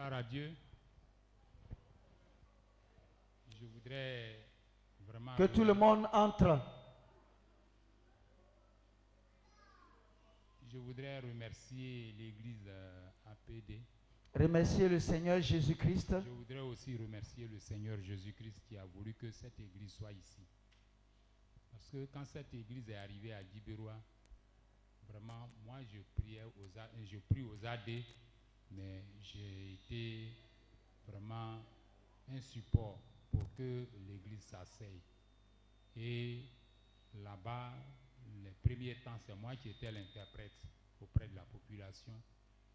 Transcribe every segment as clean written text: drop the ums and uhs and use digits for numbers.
Gloire à Dieu. Je voudrais vraiment... Que tout le monde entre. Je voudrais remercier l'église APD. Remercier le Seigneur Jésus-Christ. Je voudrais aussi remercier le Seigneur Jésus-Christ qui a voulu que cette église soit ici. Parce que quand cette église est arrivée à Djibiroua, vraiment, moi je prie aux AD, mais j'ai été vraiment un support pour que l'église s'asseye. Et là-bas, les premiers temps, c'est moi qui étais l'interprète auprès de la population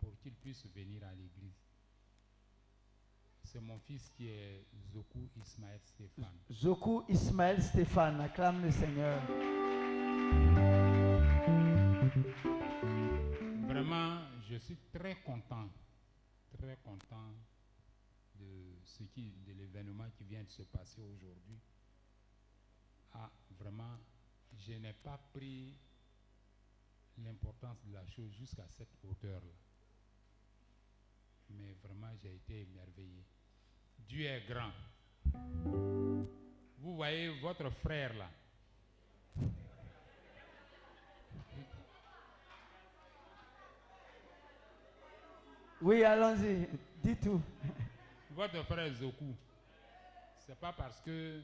pour qu'ils puissent venir à l'église. C'est mon fils qui est Zoku Ismaël Stéphane. Zoku Ismaël Stéphane, acclame le Seigneur. Vraiment, je suis très content de l'événement qui vient de se passer aujourd'hui. Ah, vraiment, je n'ai pas pris l'importance de la chose jusqu'à cette hauteur-là. Mais vraiment, j'ai été émerveillé. Dieu est grand. Vous voyez votre frère là. Oui, allons-y, dis tout. Votre frère Zoku, c'est pas parce que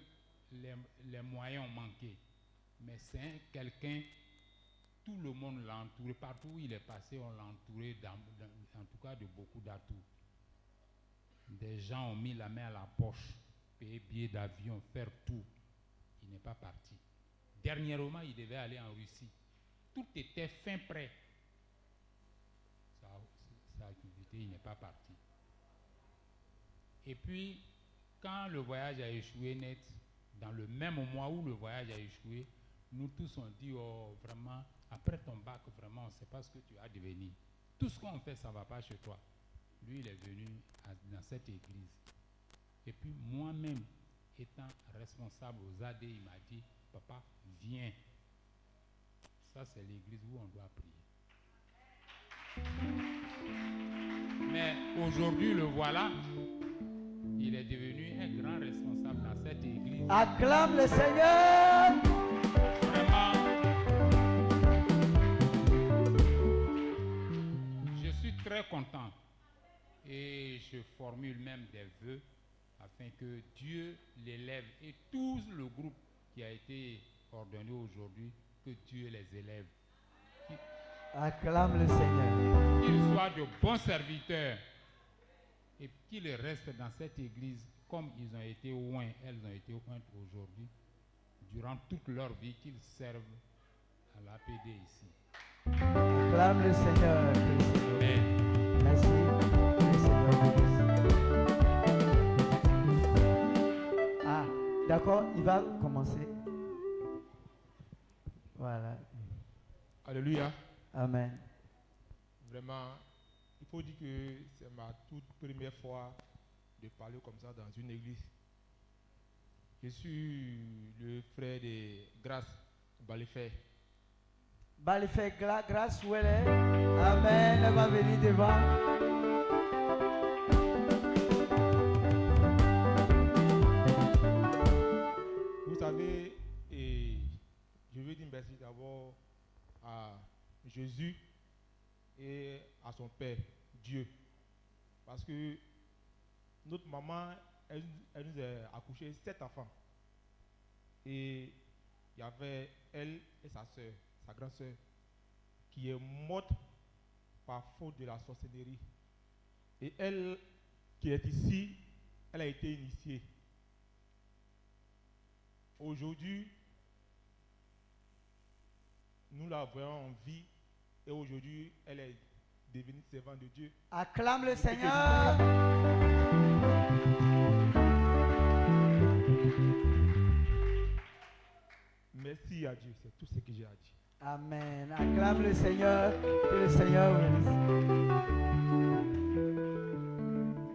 les moyens ont manqué, mais c'est quelqu'un, tout le monde l'a entouré, partout où il est passé, on l'a entouré, en tout cas de beaucoup d'atouts. Des gens ont mis la main à la poche, payé billet d'avion, faire tout. Il n'est pas parti. Dernièrement, il devait aller en Russie. Tout était fin prêt. Sa activité, il n'est pas parti. Et puis, quand le voyage a échoué net, dans le même mois où le voyage a échoué, nous tous on dit, oh vraiment, après ton bac, vraiment, on ne sait pas ce que tu as devenu. Tout ce qu'on fait, ça ne va pas chez toi. Lui, il est venu dans cette église. Et puis moi-même, étant responsable aux AD, il m'a dit, papa, viens. Ça, c'est l'église où on doit prier. Mais aujourd'hui, le voilà. Il est devenu un grand responsable dans cette église. Acclame le Seigneur. Vraiment, je suis très content et je formule même des vœux afin que Dieu l'élève et tout le groupe qui a été ordonné aujourd'hui, que Dieu les élève. Acclame le Seigneur. Qu'ils soient de bons serviteurs et qu'ils restent dans cette église comme ils ont été oints, elles ont été ointes aujourd'hui, durant toute leur vie, qu'ils servent à l'APD ici. Acclame le Seigneur. Amen. Merci. Le Seigneur bénisse. Ah, d'accord, il va commencer. Voilà. Alléluia. Amen. Vraiment, il faut dire que c'est ma toute première fois de parler comme ça dans une église. Je suis le frère de Grâce Balifay. Balifay, grâce où elle est. Amen. Elle va venir devant. Vous savez, et je veux dire merci d'abord à Jésus et à son Père, Dieu. Parce que notre maman, elle nous a accouché 7 enfants. Et il y avait elle et sa soeur, sa grande soeur, qui est morte par faute de la sorcellerie. Et elle, qui est ici, elle a été initiée. Aujourd'hui, nous la voyons en vie et aujourd'hui, elle est devenue servante de Dieu. Acclame le Seigneur. Merci à Dieu, c'est tout ce que j'ai à dire. Amen. Acclame le Seigneur. Que le Seigneur bénisse.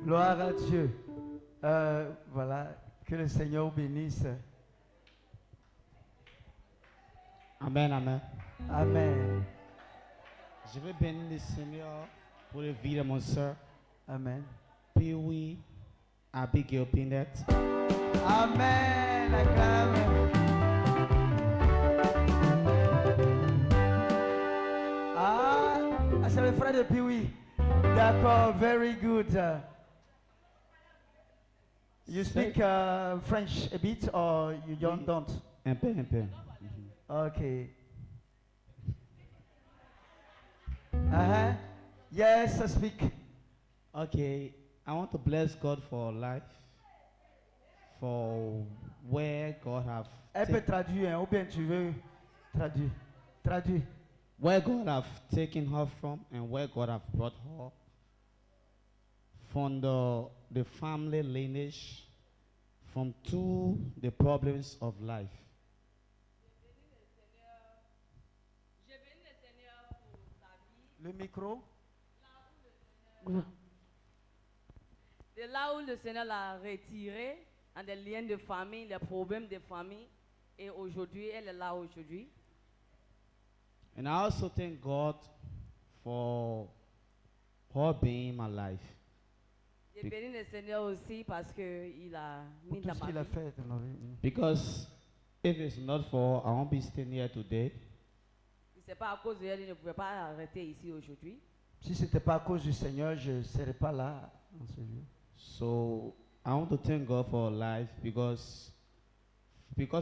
Gloire à Dieu. Voilà. Que le Seigneur bénisse. Amen, amen. Amen. Je vais bénir le Seigneur pour la vie de mon soeur. Amen. Pee-wee Abigail Pindet. Amen. Acclame. Ah, c'est le frère de Pee-wee. D'accord, very good. You speak French a bit or you don't? Un peu, un peu. Okay. Uh-huh. Yes, I speak. Okay, I want to bless God for life, for where God have Elle peut traduire, hein, ou bien tu veux traduire. Traduire. where God have taken her from and where God have brought her from the family lineage, from to the problems of life. Le micro. De là où le Seigneur l'a retiré, dans des liens de famille, les problèmes de famille, et aujourd'hui, elle est là aujourd'hui. And I also thank God for her being in my life. J'ai béni le Seigneur aussi parce qu'il a Pour mis tout dans ce ma qu'il a vie. fait dans la vie. Because if it's not for her, I won't be standing here today. Si ce n'est pas à cause de elle, il ne pouvait pas arrêter ici aujourd'hui. Si ce n'était pas à cause du Seigneur, je ne serais pas là en ce jour. So I want to thank God for her life because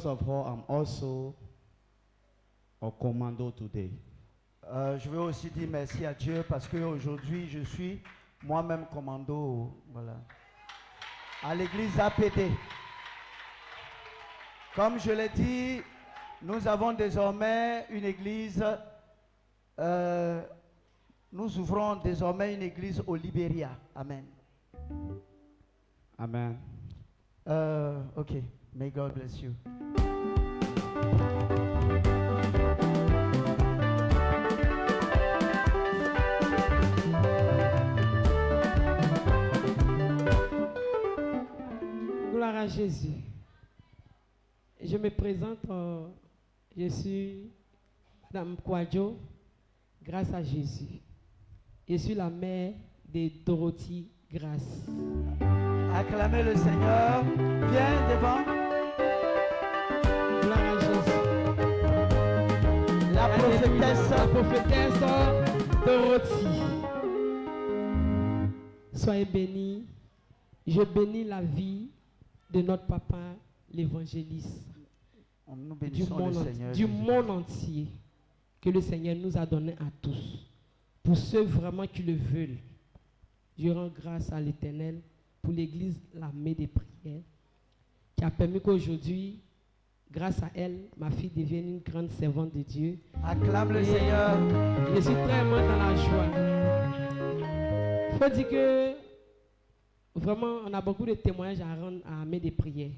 of her, I'm also a commando today. Je veux aussi dire merci à Dieu parce qu'aujourd'hui, je suis moi-même commando. Voilà. À l'église APD. Comme je l'ai dit, nous avons désormais une église. Nous ouvrons désormais une église au Libéria. Amen. Amen. Ok. May God bless you. Gloire à Jésus. Je me présente, je suis Madame Kwadjo, grâce à Jésus. Je suis la mère de Dorothy Grâce. Acclamez le Seigneur. Viens devant. Gloire à Jésus. La prophétesse. La prophétesse Dorothy. Soyez bénis. Je bénis la vie de notre papa, l'évangéliste. Nous Du bénissons le monde, Seigneur. du monde entier que le Seigneur nous a donné à tous. Pour ceux vraiment qui le veulent, je rends grâce à l'Éternel pour l'Église l'armée des prières qui a permis qu'aujourd'hui, grâce à elle, ma fille devienne une grande servante de Dieu. Acclame le Et Seigneur. Je suis vraiment dans la joie. Il faut dire que vraiment, on a beaucoup de témoignages à rendre à Armée des prières.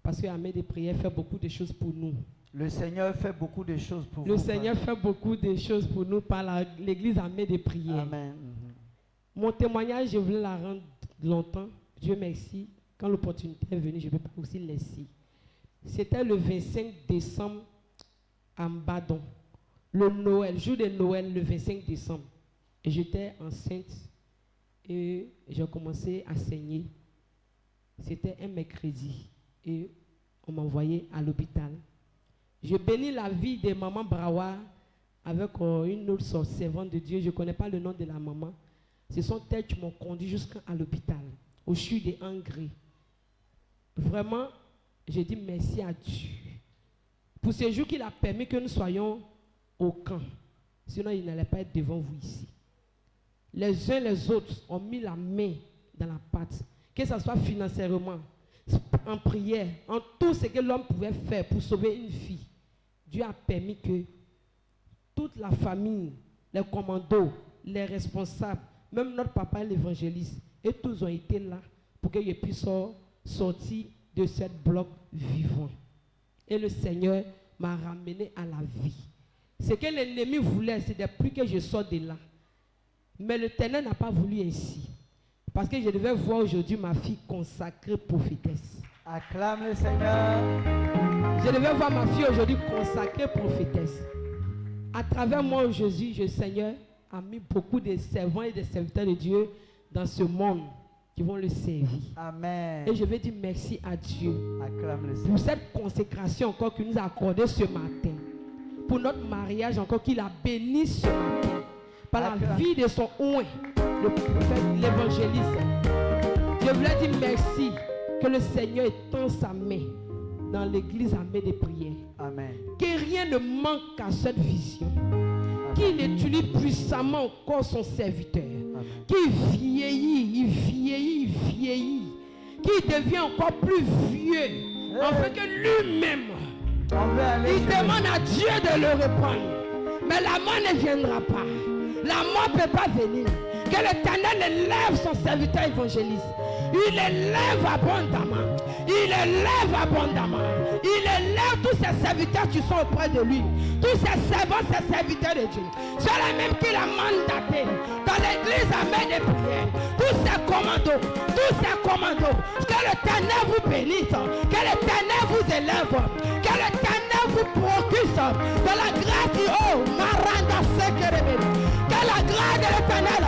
Parce que Armée des prières fait beaucoup de choses pour nous. Le Seigneur fait beaucoup de choses pour vous. Le Seigneur fait beaucoup de choses pour nous par l'Église Armée des prières. Amen. Mon témoignage, je voulais la rendre longtemps. Dieu merci. Quand l'opportunité est venue, je ne peux pas aussi laisser. C'était le 25 décembre à Mbadon. Le Noël, jour de Noël, le 25 décembre. Et j'étais enceinte et j'ai commencé à saigner. C'était un mercredi et on m'a envoyé à l'hôpital. Je bénis la vie de maman Brawa avec une autre servante de Dieu. Je ne connais pas le nom de la maman. Ce sont elles qui m'ont conduit jusqu'à l'hôpital, au CHU de Hongrie. Vraiment, je dis merci à Dieu. Pour ce jour qu'il a permis que nous soyons au camp. Sinon, il n'allait pas être devant vous ici. Les uns les autres ont mis la main dans la pâte. Que ce soit financièrement, en prière, en tout ce que l'homme pouvait faire pour sauver une fille. Dieu a permis que toute la famille, les commandos, les responsables, même notre papa l'évangéliste, et tous ont été là pour que je puisse sortir de cette bloc vivant. Et le Seigneur m'a ramené à la vie. Ce que l'ennemi voulait, c'est depuis que je sors de là. Mais l'Éternel n'a pas voulu ainsi. Parce que je devais voir aujourd'hui ma fille consacrée prophétesse. Acclame le Seigneur. Je devais voir ma fille aujourd'hui consacrée prophétesse. À travers moi, Jésus, le Seigneur a mis beaucoup de servants et de serviteurs de Dieu dans ce monde. qui vont le servir. Amen. Et je vais dire merci à Dieu Acclame le pour Seigneur. cette consécration encore qu'il nous a accordée ce matin. Pour notre mariage encore qu'il a béni ce matin. Par la Acclame. vie de son oint, le prophète, l'évangéliste. Je voulais dire merci que le Seigneur étend sa main dans l'église armée des prières. Amen. Que rien ne manque à cette vision. Qu'il utilise puissamment encore son serviteur. Amen. Qu'il vieillit, il vieillit, il vieillit. Qu'il devient encore plus vieux. Afin que lui-même, On veut aller il chez demande à Dieu de le reprendre. Mais la mort ne viendra pas. La mort ne peut pas venir. Que l'Éternel élève son serviteur évangéliste. Il élève abondamment. Il élève abondamment. Il élève tous ses serviteurs qui sont auprès de lui. Tous ses servants, ses serviteurs de Dieu. Ceux-là même qu'il a mandaté dans l'église armée de prière. Tous ses commandos. Tous ses commandos. Que l'Éternel vous bénisse. Que l'Éternel vous élève. Que l'Éternel vous procure de la grâce du haut. Maranda Sekerebeli. Que la grâce de l'Éternel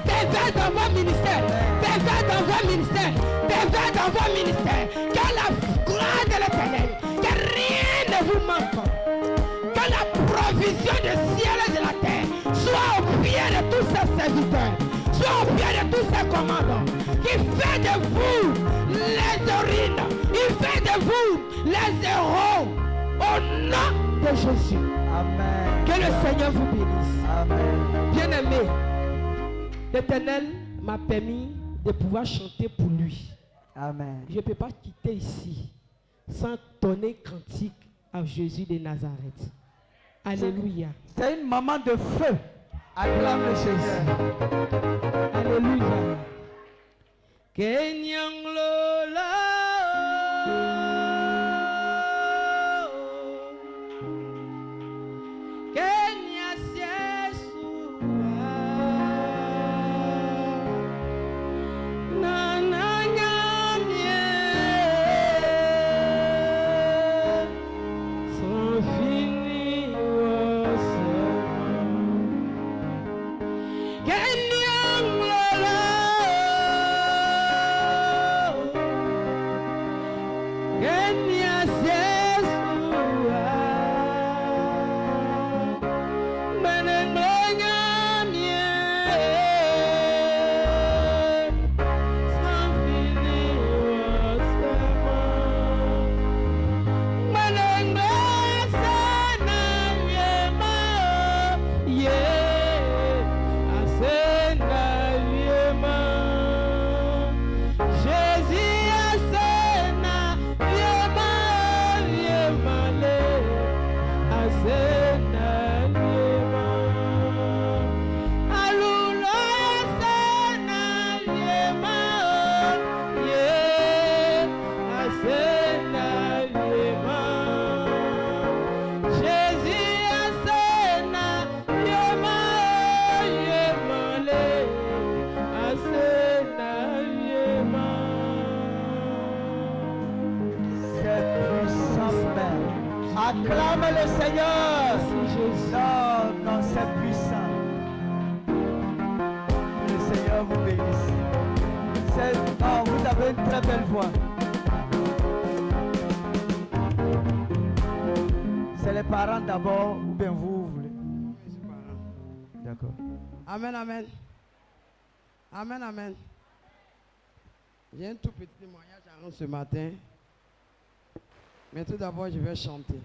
t'éveille dans vos ministères. T'éveille dans vos ministères. T'éveille dans vos ministères. Que la grâce de l'Éternel, que rien ne vous manque. Que la provision du ciel et de la terre soit au pied de tous ses serviteurs. Soit au pied de tous ses commandants. Qui fait de vous les urines. Il fait de vous les héros. Au nom de Jésus. Amen. Que le Seigneur vous bénisse. Amen. Bien-aimé, l'Éternel m'a permis de pouvoir chanter pour lui. Amen. Je ne peux pas quitter ici sans donner cantique à Jésus de Nazareth. Alléluia. C'est une maman de feu. Acclame le Seigneur. Alléluia. Kenyang Lola. Kenya Siesua. Nana Nyamie. Sans fini wasema. Kenyang Lola. Kenya Siesua. Menengonya mie. Sans fini wasema. Menengonya sana yema. Yeah. Asena yema. Jésus asena yema. Yema le. Asena yema. Alulo asena yema. Yeah. Asena yema. Jésus asena yema. Yema le. Asena yema. C'est puissant, Père. Acclame le Seigneur. Merci Jésus. Non, non, c'est puissant. Le Seigneur vous bénisse. Oh, vous avez une très belle voix. C'est les parents d'abord, ou bien vous voulez? D'accord. Amen, amen. Amen, amen. J'ai un tout petit témoignage à rendre ce matin. Mais tout d'abord, je vais chanter.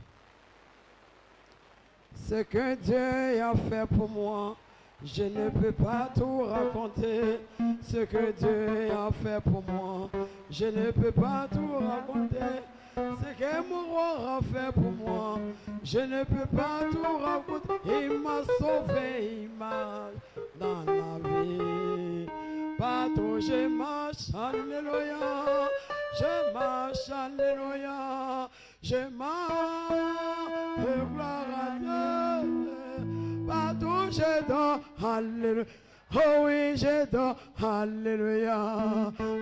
Ce que Dieu a fait pour moi, je ne peux pas tout raconter. Ce que Dieu a fait pour moi, je ne peux pas tout raconter. Ce que mon roi a fait pour moi, je ne peux pas tout raconter. Il m'a sauvé, il m'a dans la vie. Partout je marche, alléluia. Je marche, alléluia. Je marche, et gloire à Dieu. Partout je dors, alléluia. Oh oui, je dors, alléluia.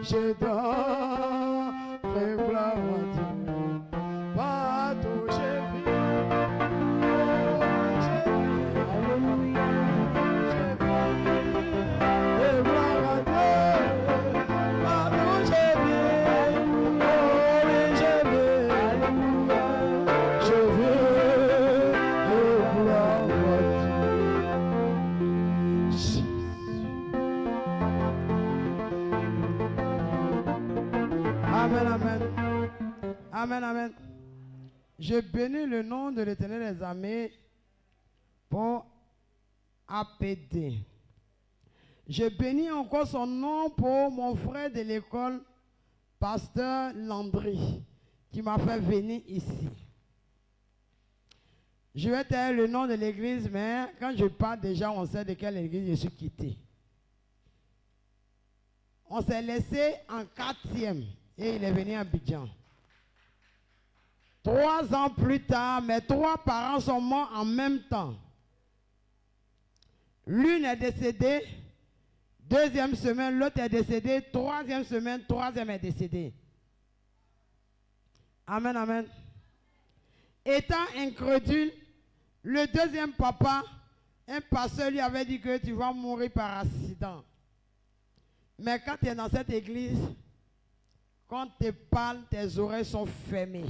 Je dors, et gloire à Dieu. Partout je vis, je vis, alléluia. Je vis, et gloire à Dieu. Amen, amen. Amen, amen. Je bénis le nom de l'Éternel des armées pour APD. Je bénis encore son nom pour mon frère de l'école, pasteur Landry, qui m'a fait venir ici. Je vais taire le nom de l'église, mais quand je parle déjà, on sait de quelle église je suis quitté. On s'est laissé en 4e et il est venu à Abidjan. 3 ans plus tard, mes 3 parents sont morts en même temps. L'une est décédée, 2e semaine, l'autre est décédée, 3e semaine, 3e est décédée. Amen, amen. Étant incrédule, le 2e papa, un pasteur lui avait dit que tu vas mourir par accident. Mais quand tu es dans cette église, quand tu parles, tes oreilles sont fermées.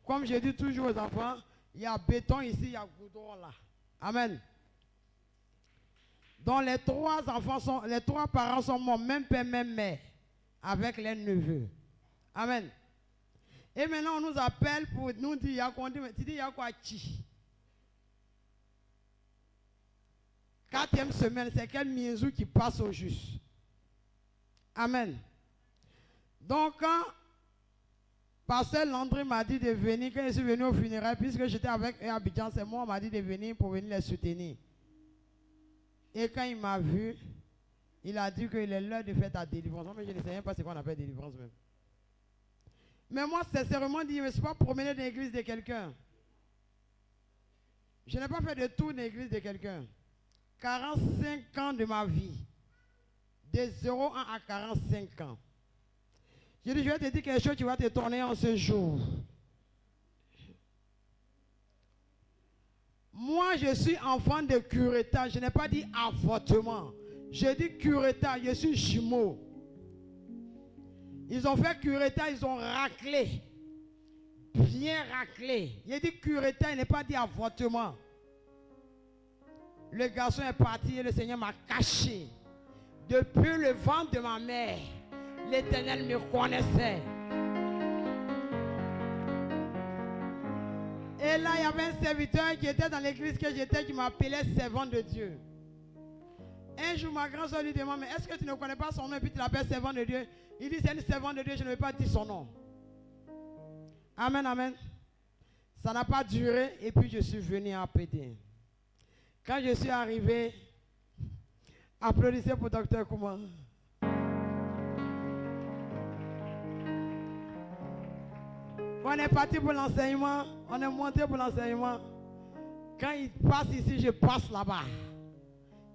Comme je dis toujours aux enfants, il y a béton ici, il y a goudron là. Amen. Donc les 3 parents sont morts, même père, même mère, avec les neveux. Amen. Et maintenant on nous appelle pour nous dire, tu dis, il y a quoi chi? 4e semaine, c'est quel mienzou qui passe au juste. Amen. Donc, quand pasteur Landry m'a dit de venir, quand je suis venu au funérailles, puisque j'étais avec eux à Abidjan, c'est moi, on m'a dit de venir pour venir les soutenir. Et quand il m'a vu, il a dit qu'il est l'heure de faire ta délivrance. Mais je ne sais même pas ce qu'on appelle délivrance même. Mais moi, sincèrement, je ne me suis pas promené dans l'église de quelqu'un. Je n'ai pas fait de tour dans l'église de quelqu'un. 45 ans de ma vie. De 0 ans à 45 ans. Je dis, je vais te dire quelque chose, tu vas te tourner en ce jour. Moi, je suis enfant de Cureta. Je n'ai pas dit avortement. Je dis Cureta, je suis jumeau. Ils ont fait Cureta, ils ont raclé. Bien raclé. J'ai dit Cureta, il n'est pas dit avortement. Le garçon est parti et le Seigneur m'a caché. Depuis le ventre de ma mère, l'Éternel me connaissait. Et là, il y avait un serviteur qui était dans l'église que j'étais, qui m'appelait servant de Dieu. Un jour, ma grand-soeur lui demande, mais est-ce que tu ne connais pas son nom et puis tu l'appelles servant de Dieu? Il dit, c'est une servante de Dieu, je ne vais pas dire son nom. Amen, amen. Ça n'a pas duré et puis je suis venu à APD. Quand je suis arrivé, applaudissez pour Dr. Kouma. On est parti pour l'enseignement, on est monté pour l'enseignement. Quand il passe ici, je passe là-bas.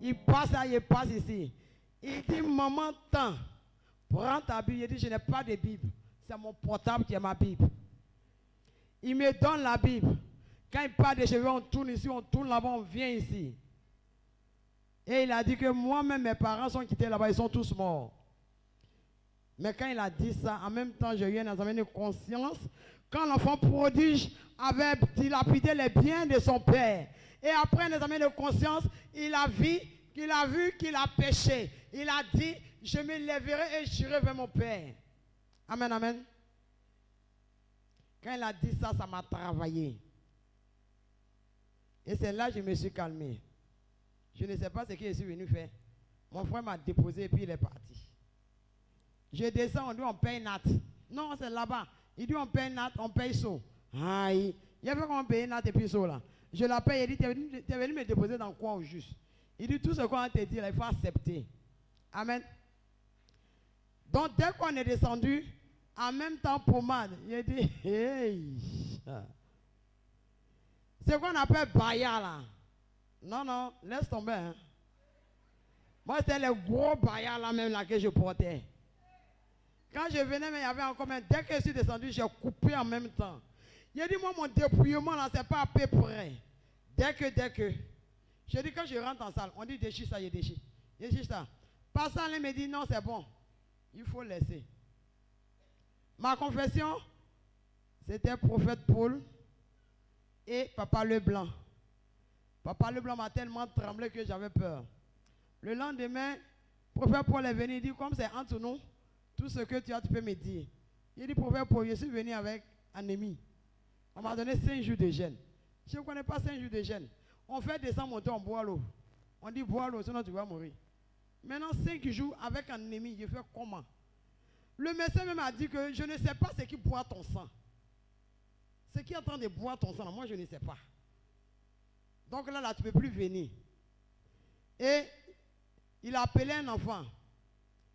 Il passe là, il passe ici. Il dit, maman, tant, prends ta Bible. Il dit, je n'ai pas de Bible. C'est mon portable qui est ma Bible. Il me donne la Bible. Quand il parle de cheveux, on tourne ici, on tourne là-bas, on vient ici. Et il a dit que moi-même, mes parents sont quittés là-bas, ils sont tous morts. Mais quand il a dit ça, en même temps, j'ai eu un examen de conscience. Quand l'enfant prodige avait dilapidé les biens de son père. Et après un examen de conscience, il a vu qu'il a péché. Il a dit, je me lèverai et j'irai vers mon père. Amen, amen. Quand il a dit ça, ça m'a travaillé. Et c'est là que je me suis calmé. Je ne sais pas ce que je suis venu faire. Mon frère m'a déposé et puis il est parti. Je descends, on dit on paye Nat. Non, c'est là-bas. Il dit on paye Nat, on paye So. Aïe. Il y avait comment payer Nat et puis So là. Je la paye, il dit, tu es venu me déposer dans quoi au juste? Il dit tout ce qu'on te dit, là, il faut accepter. Amen. Donc dès qu'on est descendu, en même temps pommade, il dit, hey. C'est qu'on appelle Baya là. Non, non, laisse tomber. Hein. Moi, c'était les gros Baya là même là que je portais. Quand je venais, mais il y avait encore même. Dès que je suis descendu, j'ai coupé en même temps. Il a dit, moi, mon dépouillement là, c'est pas à peu près. Dès que. Je dis, quand je rentre en salle, on dit déchire ça, je déchire. Je déchire ça. Passant, il me dit, non, c'est bon. Il faut laisser. Ma confession, c'était prophète Paul et Papa Leblanc. Papa Leblanc m'a tellement tremblé que j'avais peur. Le lendemain, prophète Paul est venu, il dit, comme c'est entre nous, tout ce que tu as, tu peux me dire. Il dit, prophète Paul, je suis venu avec anémie. On m'a donné 5 jours de jeûne. Je ne connais pas 5 jours de jeûne. On fait descendre mon temps, on boit l'eau. On dit, bois l'eau, sinon tu vas mourir. Maintenant, 5 jours avec anémie, je fais comment? Le médecin même a dit que je ne sais pas ce qui boit ton sang. Ce qui est en train de boire ton sang, moi je ne sais pas. Donc là, tu ne peux plus venir. Et il a appelé un enfant.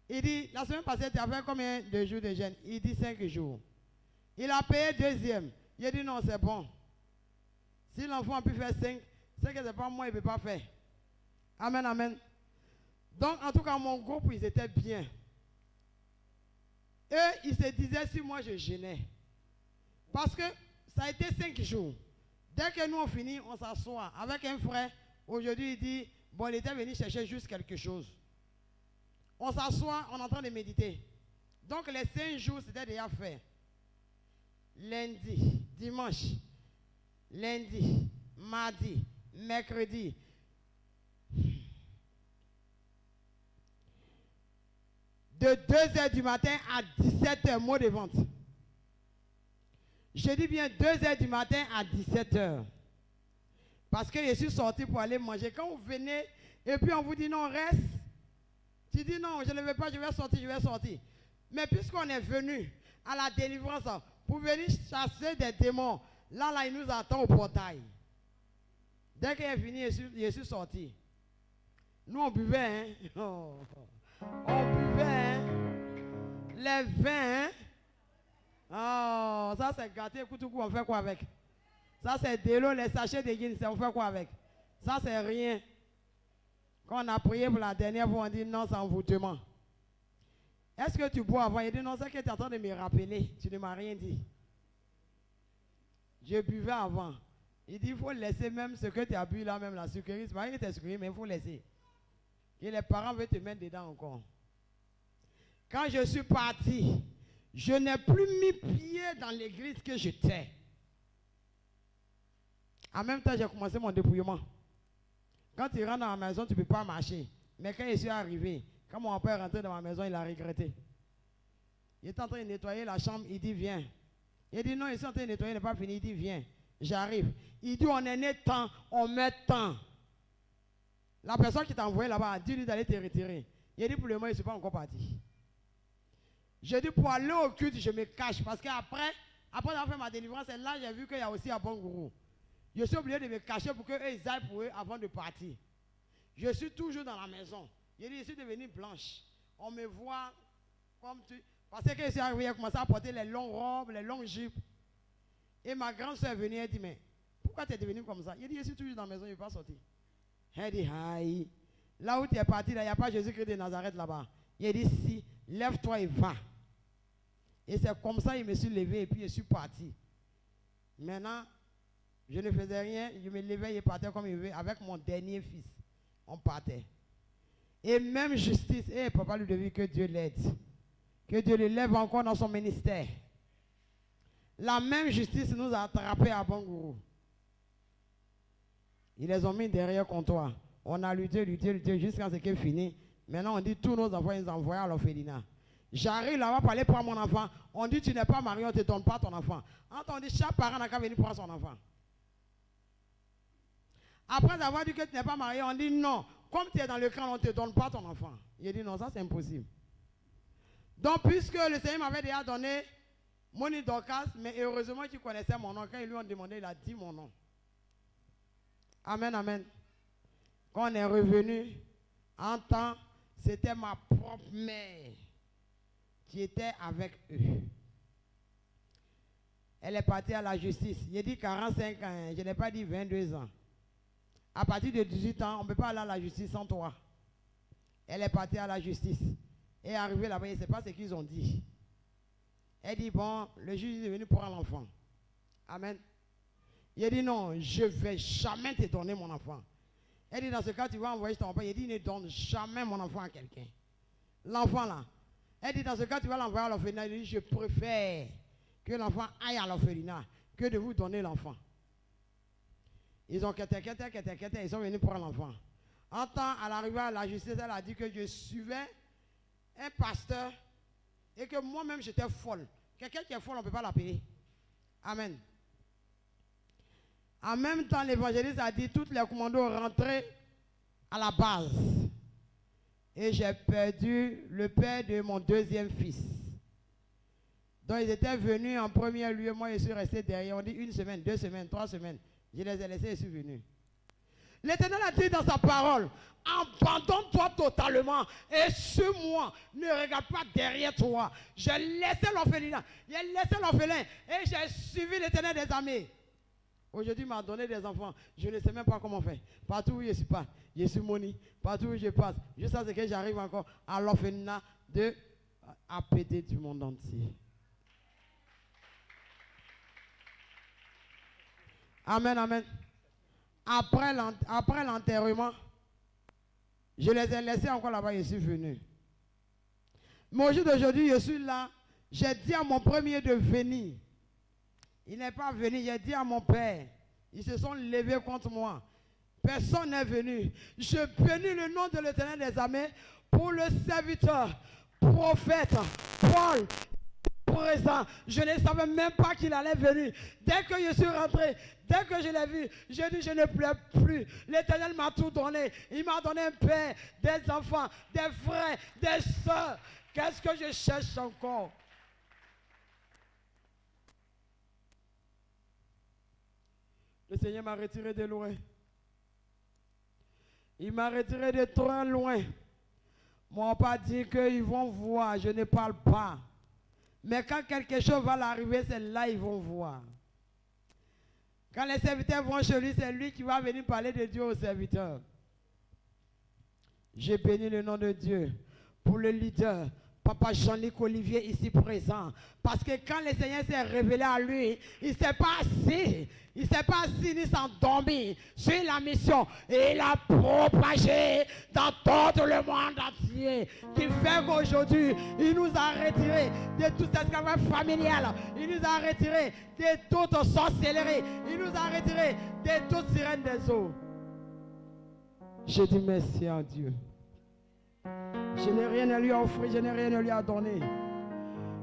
Il dit, la semaine passée, tu as fait combien de jours de jeûne? Il dit 5 jours. Il a payé deuxième. Il a dit non, c'est bon. Si l'enfant a pu faire 5, c'est que ce n'est pas moi, il ne peut pas faire. Amen, amen. Donc, en tout cas, mon groupe, ils étaient bien. Eux, ils se disaient si moi je jeûnais. Parce que ça a été 5 jours. Dès que nous on finit, on s'assoit avec un frère. Aujourd'hui, il dit, bon, il était venu chercher juste quelque chose. On s'assoit, on est en train de méditer. Donc, les 5 jours, c'était déjà fait. Lundi, dimanche, lundi, mardi, mercredi. De 2h du matin à 17h, mot de vente. Je dis bien 2h du matin à 17h. Parce que je suis sorti pour aller manger. Quand vous venez et puis on vous dit non, reste. Tu dis non, je ne veux pas, je vais sortir, je vais sortir. Mais puisqu'on est venu à la délivrance pour venir chasser des démons, là, il nous attend au portail. Dès qu'il est fini, je suis sorti. Nous, on buvait, hein. Oh. On buvait, hein. Les vins, hein. Oh, ça c'est gâté, écoute, on fait quoi avec? Ça c'est de l'eau, les sachets de Guinness, on fait quoi avec? Ça c'est rien. Quand on a prié pour la dernière fois, on dit non, c'est envoûtement. Est-ce que tu bois avant? Il dit non, c'est que tu es en train de me rappeler. Tu ne m'as rien dit. Je buvais avant. Il dit il faut laisser même ce que tu as bu là, même la sucrerie. C'est pas que tu es sucrerie, mais il faut laisser. Et les parents veulent te mettre dedans encore. Quand je suis parti, je n'ai plus mis pied dans l'église que j'étais. En même temps, j'ai commencé mon dépouillement. Quand tu rentres dans la maison, tu ne peux pas marcher. Mais quand je suis arrivé, quand mon père est rentré dans ma maison, il a regretté. Il est en train de nettoyer la chambre, il dit viens. Il dit non, il est en train de nettoyer, il n'est pas fini, il dit viens. J'arrive. Il dit on est né temps, on met temps. La personne qui t'a envoyé là-bas a dit lui d'aller te retirer. Il dit pour le moment, je ne suis pas encore parti. Je dis pour aller au culte, je me cache. Parce qu'après avoir fait ma délivrance, là, j'ai vu qu'il y a aussi un bon gourou. Je suis obligé de me cacher pour qu'eux, ils aillent pour eux avant de partir. Je suis toujours dans la maison. Je dis, je suis devenue blanche. On me voit comme tu... Parce que je suis arrivé, j'ai commencé à porter les longues robes, les longues jupes. Et ma grande soeur est venue, elle dit, mais pourquoi tu es devenue comme ça? Je dis, je suis toujours dans la maison, je ne vais pas sortir. Elle dit, aïe. Là où tu es parti, il n'y a pas Jésus-Christ de Nazareth là-bas. Il dit, si, lève-toi et va. Et c'est comme ça que je me suis levé et puis je suis parti. Maintenant, je ne faisais rien, je me levais et partais comme je veux avec mon dernier fils. On partait. Et même justice, papa lui devait que Dieu l'aide. Que Dieu le lève encore dans son ministère. La même justice nous a attrapés à Bangourou. Ils les ont mis derrière comptoir. On a lutté jusqu'à ce qu'il finisse. Maintenant, on dit tous nos enfants, ils envoient à l'orphelinat. J'arrive là-bas pour aller prendre mon enfant. On dit tu n'es pas marié, on ne te donne pas ton enfant. On dit chaque parent n'a qu'à venir prendre son enfant. Après avoir dit que tu n'es pas marié, on dit non. Comme tu es dans le camp, on ne te donne pas ton enfant. Il dit non, ça c'est impossible. Donc, puisque le Seigneur m'avait déjà donné mon Dorcas, mais heureusement qu'il connaissait mon nom. Quand ils lui ont demandé, il a dit mon nom. Amen, amen. Quand on est revenu, en temps, c'était ma propre mère qui était avec eux. Elle est partie à la justice. J'ai dit 45 ans, je n'ai pas dit 22 ans. À partir de 18 ans, on ne peut pas aller à la justice sans toi. Elle est partie à la justice. Elle est arrivée là-bas, je ne sais pas ce qu'ils ont dit. Elle dit, bon, le juge est venu prendre l'enfant. Amen. Il a dit, non, je ne vais jamais te donner mon enfant. Elle dit, dans ce cas, tu vas envoyer ton enfant. Il dit, ne donne jamais mon enfant à quelqu'un. L'enfant là. Elle dit, dans ce cas, tu vas l'envoyer à l'orphelinat. Il dit, je préfère que l'enfant aille à l'orphelinat que de vous donner l'enfant. Ils ont quitté, ils sont venus prendre l'enfant. En temps, à l'arrivée à la justice, elle a dit que je suivais un pasteur et que moi-même j'étais folle. Quelqu'un qui est folle, on ne peut pas l'appeler. Amen. En même temps, l'évangéliste a dit, toutes les commandos rentraient à la base. Et j'ai perdu le père de mon deuxième fils. Donc ils étaient venus en premier lieu, moi je suis resté derrière. On dit 1 semaine, 2 semaines, 3 semaines. Je les ai laissés et je suis venu. L'Éternel a dit dans sa parole, abandonne-toi totalement et suis-moi, ne regarde pas derrière toi. J'ai laissé l'orphelinat, j'ai laissé l'orphelin et j'ai suivi l'Éternel des armées. Aujourd'hui, il m'a donné des enfants. Je ne sais même pas comment faire. Partout où je suis pas, je suis moni. Partout où je passe, jusqu'à ce que j'arrive encore à l'orphelinat de APD du monde entier. Amen, amen. Après l'enterrement, je les ai laissés encore là-bas, je suis venu. Mais au jour d'aujourd'hui, je suis là. J'ai dit à mon premier de venir. Il n'est pas venu, j'ai dit à mon père. Ils se sont levés contre moi. Personne n'est venu. Je bénis le nom de l'Éternel des armées pour le serviteur, prophète, Paul. Présent. Je ne savais même pas qu'il allait venir. Dès que je suis rentré, dès que je l'ai vu, j'ai dit je ne pleure plus. L'Éternel m'a tout donné. Il m'a donné un père, des enfants, des frères, des soeurs. Qu'est-ce que je cherche encore? Le Seigneur m'a retiré de loin. Il m'a retiré de très loin. Moi, on n'a pas dit qu'ils vont voir, je ne parle pas. Mais quand quelque chose va l'arriver, c'est là qu'ils vont voir. Quand les serviteurs vont chez lui, c'est lui qui va venir parler de Dieu aux serviteurs. J'ai béni le nom de Dieu pour le leader, Papa Jean-Luc Olivier ici présent. Parce que quand le Seigneur s'est révélé à lui, il ne s'est pas assis. Il ne s'est pas assis ni s'endormi sur la mission. Et il a propagé dans tout le monde entier. Qui fait qu'aujourd'hui, il nous a retirés de tout esclavage familial. Il nous a retirés de toute sorcellerie. Il nous a retirés de toute sirène des eaux. Je dis merci à Dieu. Je n'ai rien à lui offrir, je n'ai rien à lui à donner.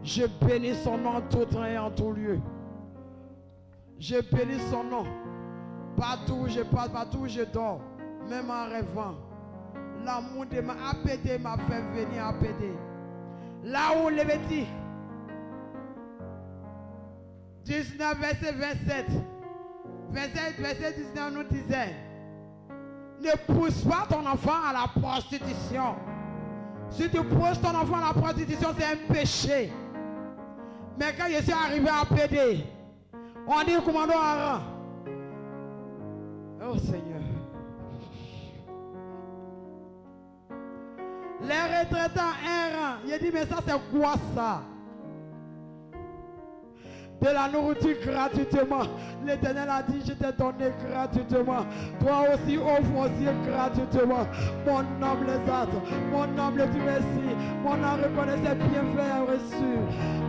Je bénis son nom en tout temps et en tout lieu. Je bénis son nom. Partout où je passe, partout où je dors, même en rêvant. L'amour de ma APD m'a fait venir à APD. Là où Lévitique 19, verset 27. Verset 19 nous disait, ne pousse pas ton enfant à la prostitution. Si tu pousses ton enfant à la prostitution, c'est un péché. Mais quand je suis arrivé à APD, on dit commando en rang. Oh Seigneur. Les retraitants errants. Il dit mais ça c'est quoi ça? De la nourriture gratuitement. L'Éternel a dit je t'ai donné gratuitement. Toi aussi offre aussi gratuitement. Mon homme les âtres. Mon homme le dit merci. Mon homme reconnaît ses bienfaits reçus.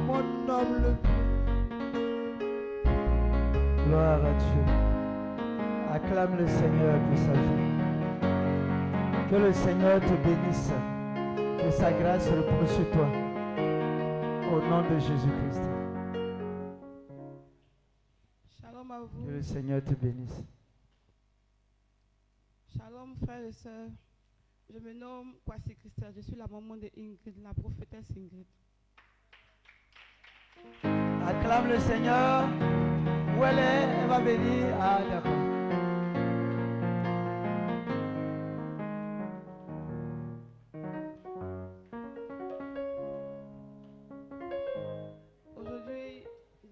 Mon homme le... Gloire à Dieu. Acclame le Seigneur pour sa vie. Que le Seigneur te bénisse. Que sa grâce repose sur toi. Au nom de Jésus-Christ. Shalom à vous. Que le Seigneur te bénisse. Shalom frères et sœurs. Je me nomme Kwasi Christelle. Je suis la maman de Ingrid, la prophétesse Ingrid. Acclame le Seigneur. Où elle est? Elle va venir. Ah, d'accord. Aujourd'hui,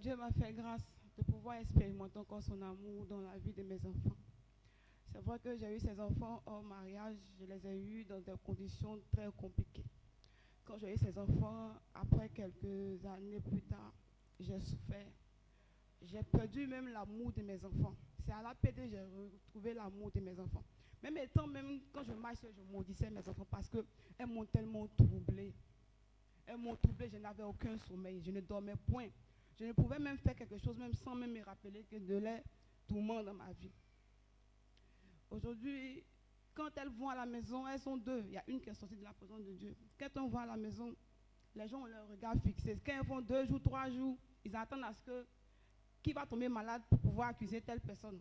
Dieu m'a fait grâce de pouvoir expérimenter encore son amour dans la vie de mes enfants. C'est vrai que j'ai eu ces enfants hors mariage, je les ai eus dans des conditions très compliquées. Quand j'ai eu ces enfants, après quelques années plus tard, j'ai souffert. J'ai perdu même l'amour de mes enfants. C'est à l'APD que j'ai retrouvé l'amour de mes enfants. Même étant, même quand je marchais, je maudissais mes enfants parce qu'elles m'ont tellement troublée. Elles m'ont troublée, je n'avais aucun sommeil, je ne dormais point. Je ne pouvais même faire quelque chose, même sans même me rappeler que de l'air tourment dans ma vie. Aujourd'hui, quand elles vont à la maison, elles sont deux. Il y a une qui est sortie de la présence de Dieu. Quand on va à la maison, les gens ont leur regard fixé. Quand ils font 2 jours, 3 jours, ils attendent à ce que qui va tomber malade pour pouvoir accuser telle personne.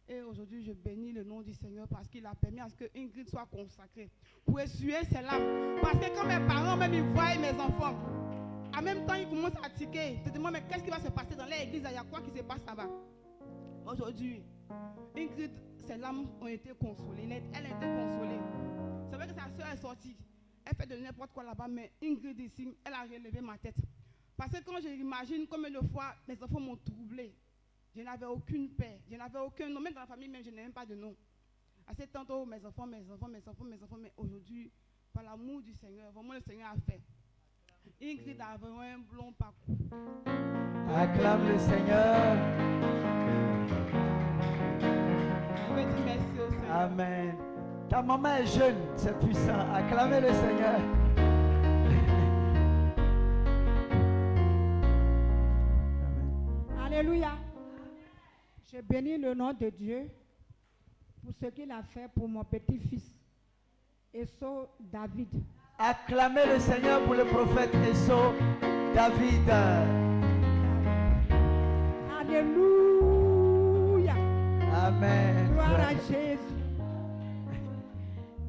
Et aujourd'hui, je bénis le nom du Seigneur parce qu'il a permis à ce que Ingrid soit consacrée pour essuyer ses larmes. Parce que quand mes parents, même ils voient mes enfants, en même temps, ils commencent à tiquer. Ils se demandent, mais qu'est-ce qui va se passer dans l'église? Il y a quoi qui se passe là-bas? Aujourd'hui, Ingrid, ses larmes ont été consolées. Elle a été consolée. C'est vrai que sa soeur est sortie. Elle fait de n'importe quoi là-bas, mais Ingrid ici, elle a relevé ma tête. Parce que quand j'imagine combien de fois mes enfants m'ont troublée, je n'avais aucune paix, je n'avais aucun nom, même dans la famille, même je n'ai même pas de nom. Assez tantôt mes enfants, mais aujourd'hui, par l'amour du Seigneur, vraiment le Seigneur a fait. Ingrid a vraiment un long parcours. Acclame le Seigneur. Je veux dire merci au Seigneur. Amen. Ta maman est jeune, c'est puissant. Acclamez le Seigneur. Alléluia. Je bénis le nom de Dieu pour ce qu'il a fait pour mon petit-fils, Esso David. Acclamez le Seigneur pour le prophète Esso David. Alléluia. Amen. Gloire à Jésus.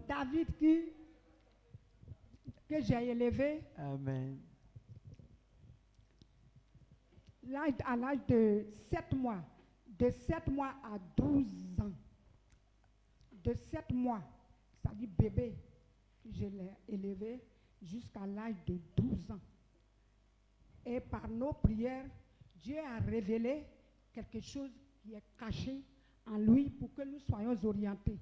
David que j'ai élevé Amen. à l'âge de 7 mois. De 7 mois à 12 ans. De 7 mois, c'est-à-dire bébé, je l'ai élevé jusqu'à l'âge de 12 ans. Et par nos prières, Dieu a révélé quelque chose qui est caché en lui pour que nous soyons orientés,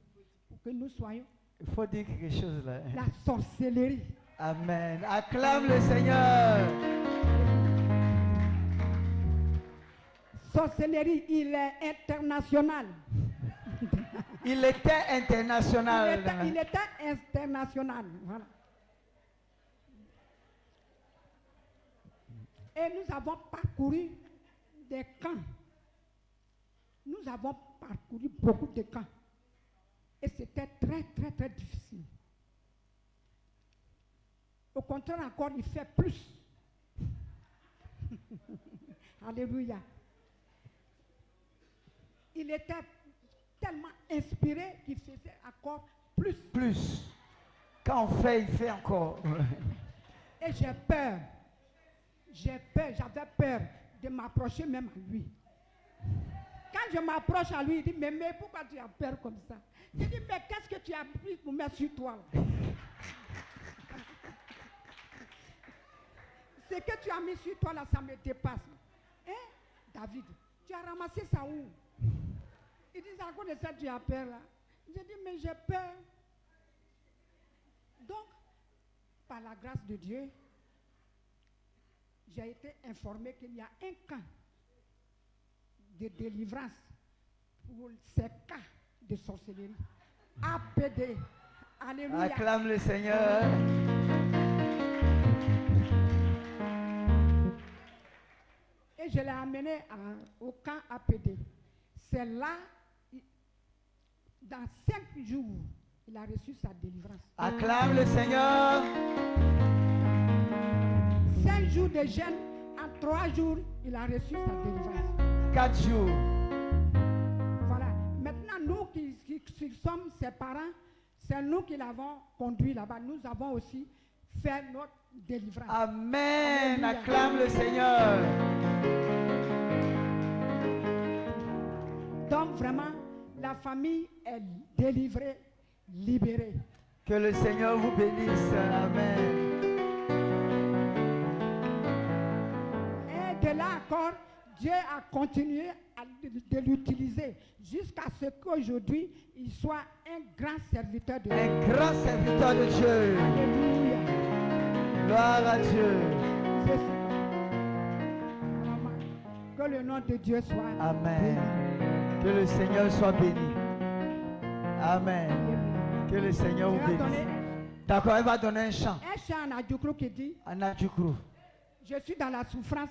pour que nous soyons Il faut dire quelque chose là. la sorcellerie. Amen. Acclame le Seigneur. Sorcellerie, il est international. Il était international. Il était international. Voilà. Et nous avons parcouru des camps. Nous avons parcouru beaucoup de camps. Et c'était très, très, très difficile. Au contraire, encore, il fait plus. Alléluia. Il était tellement inspiré qu'il faisait encore plus. Plus. Quand on fait, il fait encore. Et j'ai peur. J'avais peur de m'approcher même à lui. Quand je m'approche à lui, il dit, mais pourquoi tu as peur comme ça? Je dis, mais qu'est-ce que tu as pris pour mettre sur toi là? Ce que tu as mis sur toi là, ça me dépasse. Hein, David, tu as ramassé ça où? Il dit, à cause de ça, tu as peur là. J'ai dit, mais j'ai peur. Donc, par la grâce de Dieu, j'ai été informé qu'il y a un camp de délivrance pour ces cas de sorcellerie. APD. Alléluia. Acclame le Seigneur. Et je l'ai amené au camp APD. C'est là, dans 5 jours, il a reçu sa délivrance. Acclame le Seigneur. 5 jours de jeûne, en 3 jours, il a reçu sa délivrance. 4 jours. Voilà. Maintenant, nous qui sommes ses parents, c'est nous qui l'avons conduit là-bas. Nous avons aussi fait notre délivrance. Amen. Alléluia. Acclame le Seigneur. Donc vraiment, la famille est délivrée, libérée. Que le Seigneur vous bénisse. Amen. Et de là encore, Dieu a continué de l'utiliser jusqu'à ce qu'aujourd'hui, il soit un grand serviteur de Dieu. Un grand serviteur de Dieu. Alléluia. Gloire à Dieu. C'est ça. Vraiment. Que le nom de Dieu soit Amen. béni. Que le Seigneur soit béni. Amen. Alléluia. Que le Seigneur Je vous vais bénisse. donner D'accord, elle va donner un chant. un chant en Adjoukro qui dit, Anna Djoukro. je suis dans la souffrance,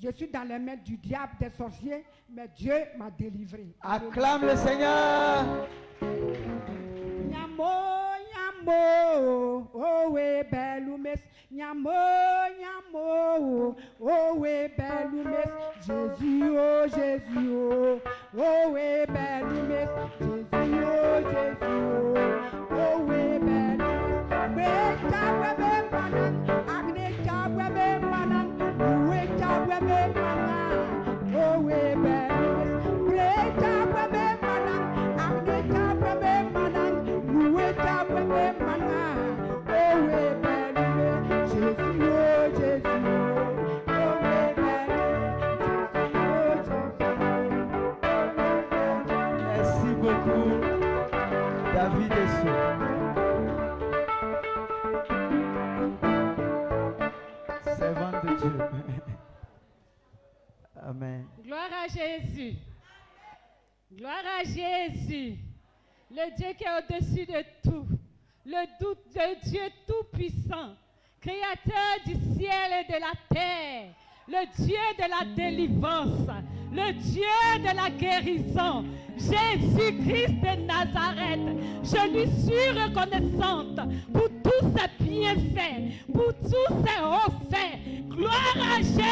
je suis dans les mains du diable, des sorciers, mais Dieu m'a délivré. Acclame le Seigneur. Nyamo, nyamo. nyamo, oh we belumes, nyamo, nyamo, oh we belumes, Jésus, oh Jésus, oh we belumes, Jésus, oh Jésus, oh we belumes, beta webe manan, agneta webe manan, weta webe manan, oh we belumes, beta webe manan, agneta webe manan, weta webe manan, oh we belumes, Jésus, oh Jésus, oh we belumes, Merci beaucoup, David Essou. Servant de Dieu. Amen. Gloire à Jésus. Gloire à Jésus. Le Dieu qui est au-dessus de tout. Le Dieu tout-puissant. Créateur du ciel et de la terre. Le Dieu de la délivrance. Le Dieu de la guérison. Jésus-Christ de Nazareth. Je lui suis reconnaissante pour tous ses bienfaits, pour tous ses hauts faits. Gloire à Jésus.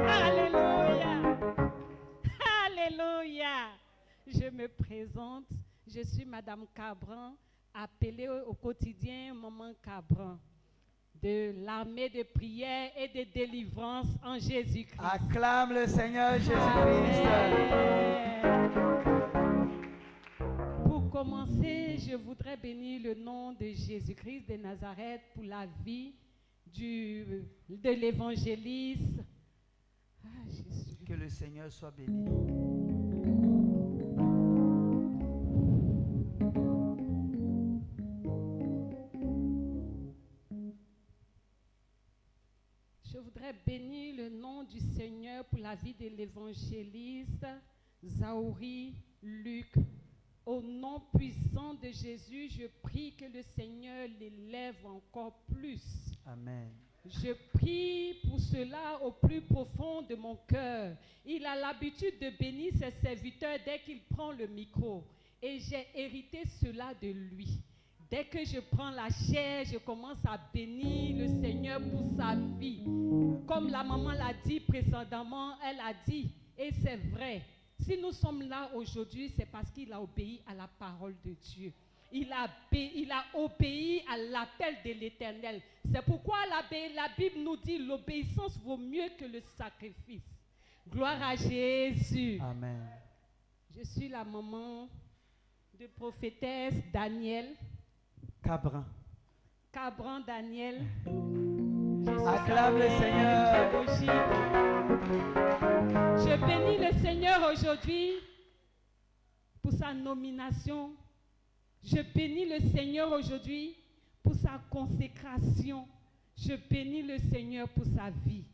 Alléluia. Alléluia. Je me présente. Je suis Madame Cabran, appelée au quotidien Maman Cabran, de l'armée de prière et de délivrance en Jésus-Christ. Acclame le Seigneur Jésus-Christ. Pour commencer, je voudrais bénir le nom de Jésus-Christ de Nazareth pour la vie de l'évangéliste. Ah, Jésus. Que le Seigneur soit béni. Je voudrais bénir le nom du Seigneur pour la vie de l'évangéliste Zaouri Luc. Au nom puissant de Jésus, je prie que le Seigneur l'élève encore plus. Amen. Je prie pour cela au plus profond de mon cœur. Il a l'habitude de bénir ses serviteurs dès qu'il prend le micro. Et j'ai hérité cela de lui. Dès que je prends la chair, je commence à bénir le Seigneur pour sa vie. Comme la maman l'a dit précédemment, elle a dit, et c'est vrai, si nous sommes là aujourd'hui, c'est parce qu'il a obéi à la parole de Dieu. Il a obéi à l'appel de l'Éternel. C'est pourquoi la Bible nous dit l'obéissance vaut mieux que le sacrifice. Gloire à Jésus. Amen. Je suis la maman de prophétesse Daniel. Cabran Daniel. Acclame le Seigneur. Je bénis le Seigneur aujourd'hui pour sa nomination. Je bénis le Seigneur aujourd'hui pour sa consécration. Je bénis le Seigneur pour sa vie.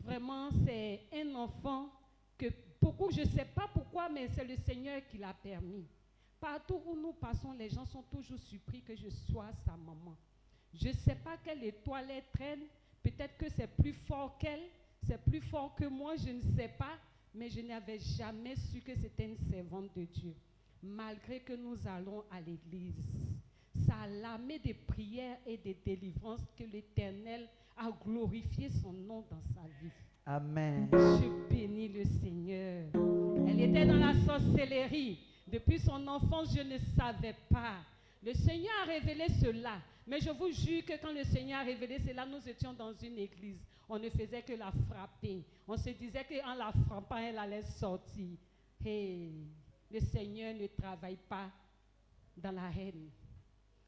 Vraiment, c'est un enfant que beaucoup, je ne sais pas pourquoi, mais c'est le Seigneur qui l'a permis. Partout où nous passons, les gens sont toujours surpris que je sois sa maman. Je ne sais pas quelle étoile elle traîne. Peut-être que c'est plus fort qu'elle, c'est plus fort que moi, je ne sais pas. Mais je n'avais jamais su que c'était une servante de Dieu. Malgré que nous allons à l'église, ça a l'armée de prières et de délivrances que l'Éternel a glorifié son nom dans sa vie. Amen. Je bénis le Seigneur. Elle était dans la sorcellerie. Depuis son enfance, je ne savais pas. Le Seigneur a révélé cela. Mais je vous jure que quand le Seigneur a révélé cela, nous étions dans une église. On ne faisait que la frapper. On se disait qu'en la frappant, elle allait sortir. Hey, le Seigneur ne travaille pas dans la haine.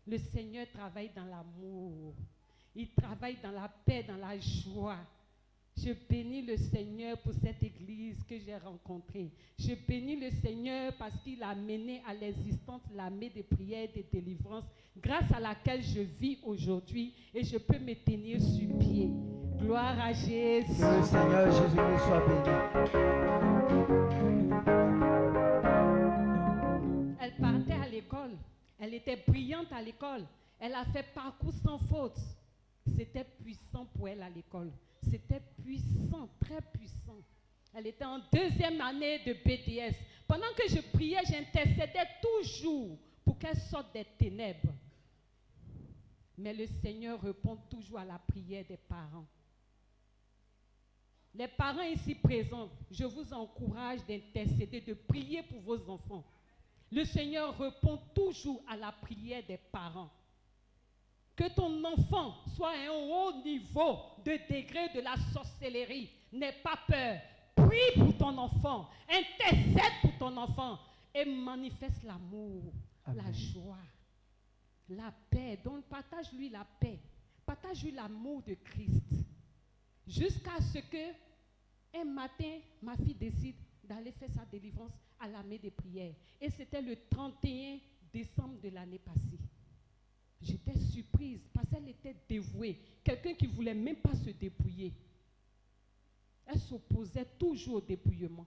Le Seigneur travaille dans l'amour. Il travaille dans la paix, dans la joie. Je bénis le Seigneur pour cette église que j'ai rencontrée. Je bénis le Seigneur parce qu'il a mené à l'existence l'armée de prières et de délivrance, grâce à laquelle je vis aujourd'hui et je peux me tenir sur pied. Gloire à Jésus. Que le Seigneur Jésus-Christ soit béni. Elle partait à l'école. Elle était brillante à l'école. Elle a fait parcours sans faute. C'était puissant pour elle à l'école. C'était puissant, très puissant. Elle était en 2e année de BDS. Pendant que je priais, j'intercédais toujours pour qu'elle sorte des ténèbres. Mais le Seigneur répond toujours à la prière des parents. Les parents ici présents, je vous encourage d'intercéder, de prier pour vos enfants. Le Seigneur répond toujours à la prière des parents. Que ton enfant soit à un haut niveau de degré de la sorcellerie. N'aie pas peur. Prie pour ton enfant. Intercède pour ton enfant. Et manifeste l'amour, la joie, la paix. Donc partage-lui la paix. Partage-lui l'amour de Christ. Jusqu'à ce que un matin, ma fille décide d'aller faire sa délivrance à la maison de prière. Et c'était le 31 décembre de l'année passée. J'étais surprise parce qu'elle était dévouée. Quelqu'un qui ne voulait même pas se dépouiller. Elle s'opposait toujours au dépouillement.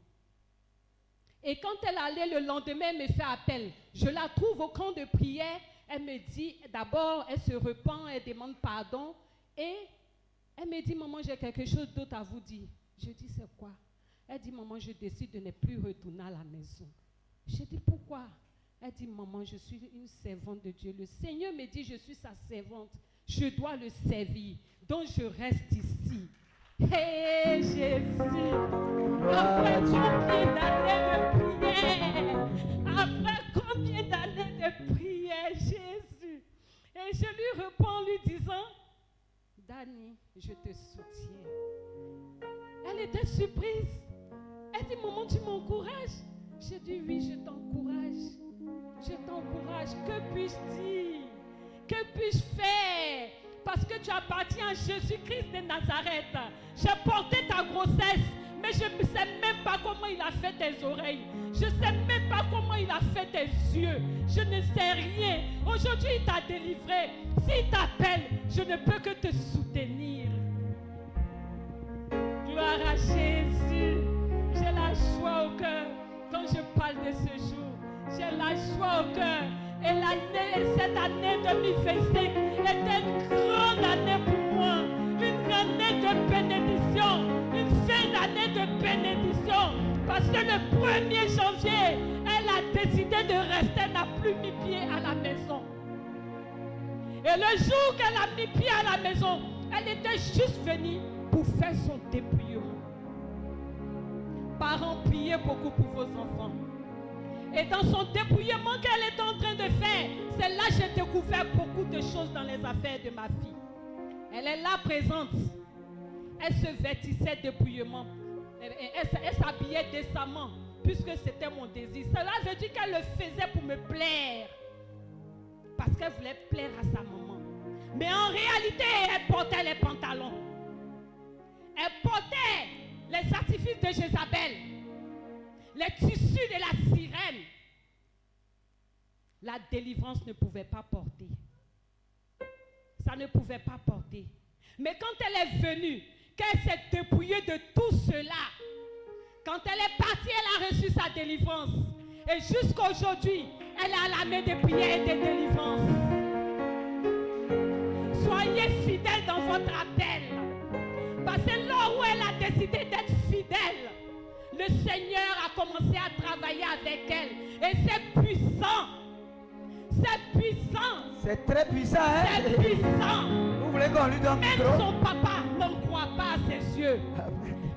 Et quand elle allait le lendemain, elle me fait appel. Je la trouve au camp de prière. Elle me dit, d'abord, elle se repent, elle demande pardon. Et elle me dit, maman, j'ai quelque chose d'autre à vous dire. Je dis, c'est quoi? Elle dit, maman, je décide de ne plus retourner à la maison. Je dis, pourquoi? Elle dit, maman, je suis une servante de Dieu. Le Seigneur me dit, je suis sa servante. Je dois le servir. Donc, je reste ici. Hé, Jésus, après combien d'années de prière, après combien d'années de prière, Jésus. Et je lui réponds en lui disant, Dani, je te soutiens. Elle était surprise. Elle dit, maman, tu m'encourages? J'ai dit, oui, je t'encourage. Je t'encourage. Que puis-je dire? Que puis-je faire? Parce que tu appartiens à Jésus-Christ de Nazareth. J'ai porté ta grossesse, mais je ne sais même pas comment il a fait tes oreilles. Je ne sais même pas comment il a fait tes yeux. Je ne sais rien. Aujourd'hui, il t'a délivré. S'il t'appelle, je ne peux que te soutenir. Gloire à Jésus. J'ai la joie au cœur quand je parle de ce jour. J'ai la joie au cœur. Et cette année 2025 était une grande année pour moi. Une année de bénédiction. Une fin d'année de bénédiction. Parce que le 1er janvier, elle a décidé de rester, elle n'a plus mis pied à la maison. Et le jour qu'elle a mis pied à la maison, elle était juste venue pour faire son dépouillement. Parents, priez beaucoup pour vos enfants. Et dans son dépouillement qu'elle est en train de faire, c'est là que j'ai découvert beaucoup de choses dans les affaires de ma fille. Elle est là présente. Elle se vêtissait dépouillement. Elle s'habillait décemment, puisque c'était mon désir. Cela veut dire qu'elle le faisait pour me plaire. Parce qu'elle voulait plaire à sa maman. Mais en réalité, elle portait les pantalons. Elle portait les artifices de Jézabel. Les tissus de la sirène. La délivrance ne pouvait pas porter. Ça ne pouvait pas porter. Mais quand elle est venue, qu'elle s'est dépouillée de tout cela, quand elle est partie, elle a reçu sa délivrance. Et jusqu'à aujourd'hui, elle est à la main de prière et de délivrance. Soyez fidèles dans votre appel. Parce que là où elle a décidé d'être fidèle, le Seigneur a commencé à travailler avec elle. Et c'est puissant. C'est puissant. C'est très puissant, hein? C'est puissant. Vous voulez qu'on lui donne Même micro? son papa n'en croit pas à ses yeux.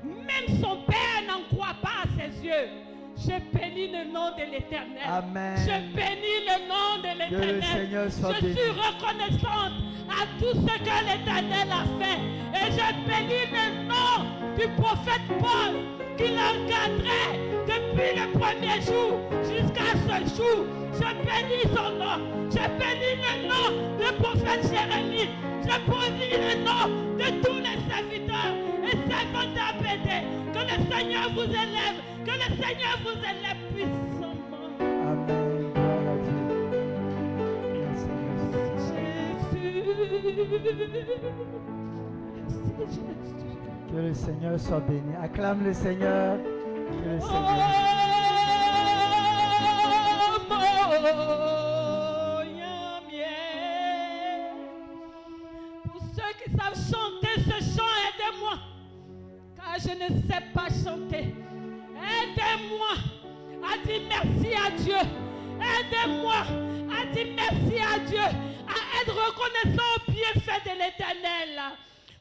Même son père n'en croit pas à ses yeux. Je bénis le nom de l'Éternel. Amen. Je bénis le nom de l'Éternel. Je suis reconnaissante à tout ce que l'Éternel a fait. Et je bénis le nom du prophète Paul qui l'encadrait depuis le premier jour jusqu'à ce jour. Je bénis son nom. Je bénis le nom du prophète Jérémie. Je bénis le nom de tous les serviteurs et servantes APD. Que le Seigneur vous élève. Que le Seigneur vous élève puissamment. Amen. Gloire à Dieu. Jésus. Que le Seigneur soit béni. Acclame le Seigneur. Que le Seigneur. Pour ceux qui savent chanter ce chant, aidez-moi. Car je ne sais pas chanter. Aidez-moi à dire merci à Dieu. Aidez-moi à dire merci à Dieu, à être reconnaissant au bienfait de l'Éternel.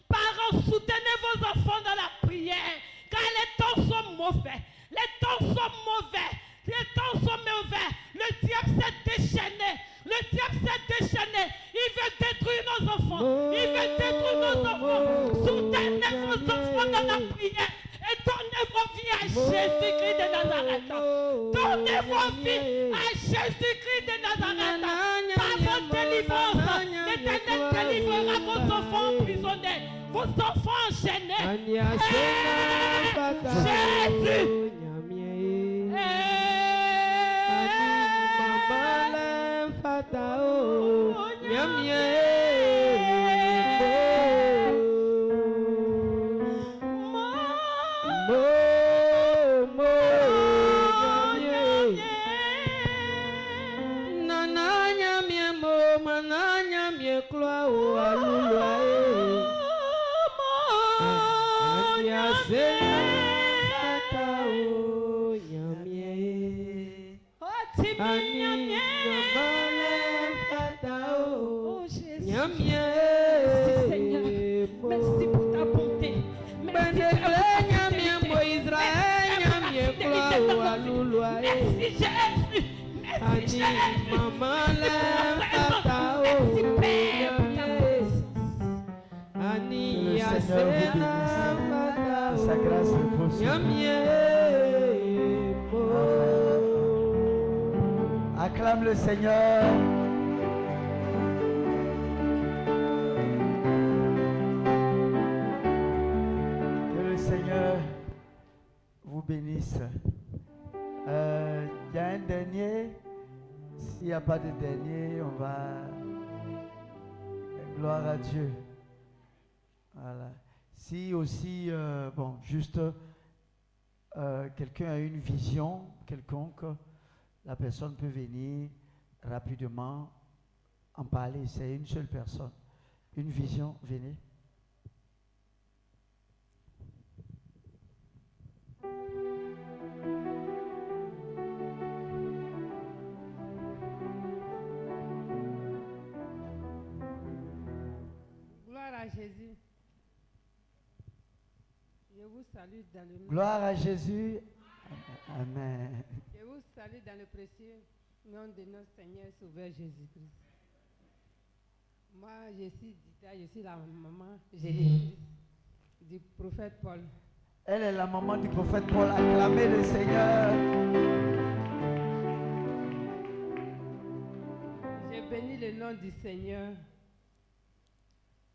Parents, soutenez vos enfants dans la prière, car les temps sont mauvais. Les temps sont mauvais. Les temps sont mauvais. Le diable s'est déchaîné. Le diable s'est déchaîné. Il veut détruire nos enfants. Il veut détruire nos enfants. Soutenez vos enfants dans la prière. Et donnez vos vies à Jésus-Christ de Nazareth. Donnez vos vies à Jésus-Christ de Nazareth. Par votre délivrance, l'Éternel délivrera vos enfants emprisonnés, vos enfants enchaînés. Jésus. Merci Seigneur, merci pour ta bonté, merci Jésus, merci Sa grâce repose sur nous. Acclame le Seigneur. Que le Seigneur vous bénisse. Il y a un dernier. S'il n'y a pas de dernier, on va... Gloire à Dieu. Voilà. Si aussi, bon, juste quelqu'un a une vision quelconque, la personne peut venir rapidement en parler. C'est une seule personne. Une vision, venez. Gloire à Jésus. Je vous salue dans le nom. Gloire à Jésus. Amen. Je vous salue dans le précieux nom de notre Seigneur Sauveur Jésus-Christ. Moi, je suis Dita, je suis la maman du prophète Paul. Elle est la maman du prophète Paul. Acclamez le Seigneur. Je bénis le nom du Seigneur